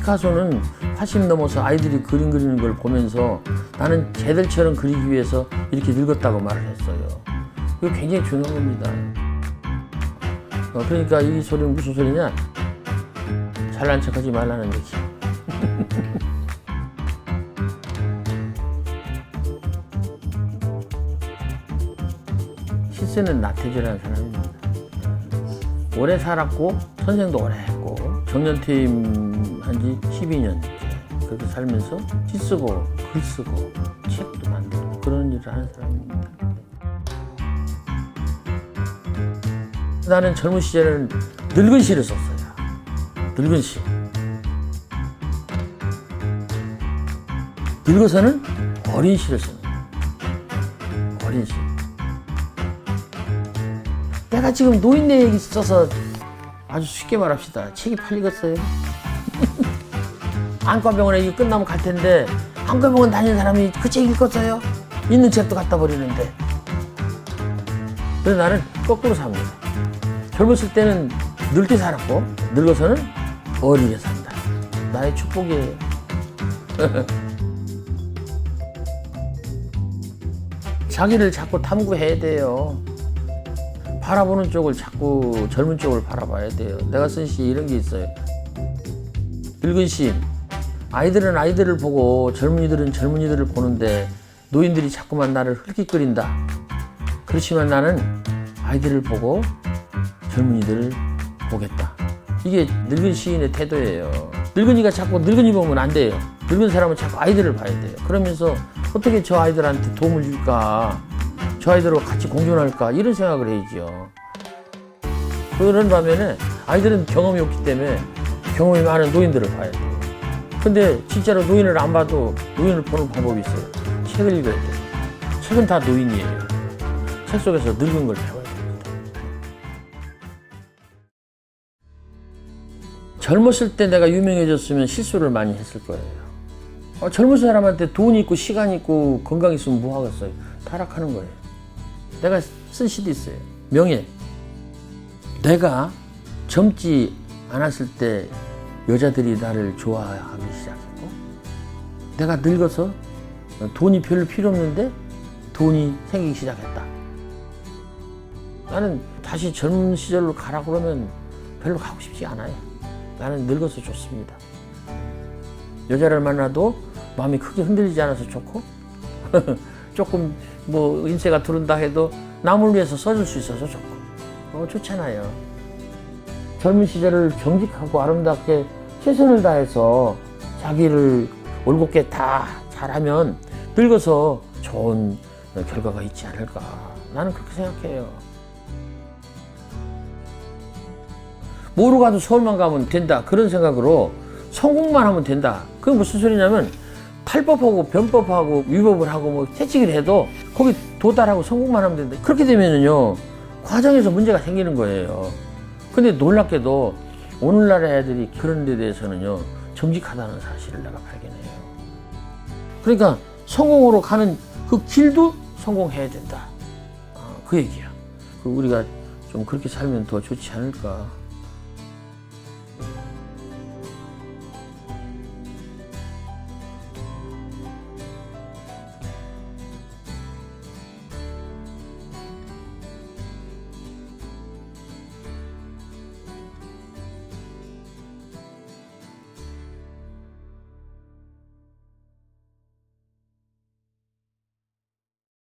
피카소는 80 넘어서 아이들이 그림 그리는 걸 보면서 나는 쟤들처럼 그리기 위해서 이렇게 늙었다고 말을 했어요. 이거 굉장히 중요한 겁니다. 그러니까 이 소리는 무슨 소리냐? 잘난 척하지 말라는 얘기. 실세는 나태주라는 사람입니다. 오래 살았고 선생도 오래 했고 정년퇴임 한지 12년째 그렇게 살면서 시 쓰고 글 쓰고 책도 만들고 그런 일을 하는 사람입니다. 나는 젊은 시절에는 늙은 시를 썼어요. 늙은 시. 늙어서는 어린 시를 쓰는 거예요. 어린 시. 내가 지금 노인네 얘기 써서 아주 쉽게 말합시다. 책이 팔리겠어요? 안과병원에 이거 끝나면 갈 텐데 안과병원 다니는 사람이 그 책 읽었어요? 있는 책도 갖다 버리는데. 그래서 나는 거꾸로 삽니다. 젊었을 때는 늙게 살았고 늙어서는 어리게 산다. 나의 축복이에요. 자기를 자꾸 탐구해야 돼요. 바라보는 쪽을 자꾸 젊은 쪽을 바라봐야 돼요. 내가 쓴 시 이런 게 있어요. 늙은 시. 아이들은 아이들을 보고 젊은이들은 젊은이들을 보는데 노인들이 자꾸만 나를 흘낏거린다. 그렇지만 나는 아이들을 보고 젊은이들을 보겠다. 이게 늙은 시인의 태도예요. 늙은이가 자꾸 늙은이 보면 안 돼요. 늙은 사람은 자꾸 아이들을 봐야 돼요. 그러면서 어떻게 저 아이들한테 도움을 줄까? 저 아이들과 같이 공존할까? 이런 생각을 해야죠. 그런 반면에 아이들은 경험이 없기 때문에 경험이 많은 노인들을 봐야 돼요. 근데 진짜로 노인을 안 봐도 노인을 보는 방법이 있어요. 책을 읽어야 돼요. 책은 다 노인이에요. 책 속에서 늙은 걸 배워야 됩니다. 젊었을 때 내가 유명해졌으면 실수를 많이 했을 거예요. 젊은 사람한테 돈 있고 시간 있고 건강 있으면 뭐 하겠어요? 타락하는 거예요. 내가 쓴 시도 있어요. 명예. 내가 젊지 않았을 때 여자들이 나를 좋아하기 시작했고 내가 늙어서 돈이 별로 필요 없는데 돈이 생기기 시작했다. 나는 다시 젊은 시절로 가라 그러면 별로 가고 싶지 않아요. 나는 늙어서 좋습니다. 여자를 만나도 마음이 크게 흔들리지 않아서 좋고 조금 뭐 인세가 두른다 해도 남을 위해서 써줄 수 있어서 좋고 좋잖아요. 젊은 시절을 정직하고 아름답게 최선을 다해서 자기를 올곧게 다 잘하면 늙어서 좋은 결과가 있지 않을까. 나는 그렇게 생각해요. 뭐로 가도 서울만 가면 된다. 그런 생각으로 성공만 하면 된다. 그게 무슨 소리냐면 탈법하고 변법하고 위법을 하고 뭐 채찍을 해도 거기 도달하고 성공만 하면 된다. 그렇게 되면은요 과정에서 문제가 생기는 거예요. 근데 놀랍게도 오늘날의 애들이 그런 데 대해서는요 정직하다는 사실을 내가 발견해요. 그러니까 성공으로 가는 그 길도 성공해야 된다. 그 얘기야. 우리가 좀 그렇게 살면 더 좋지 않을까.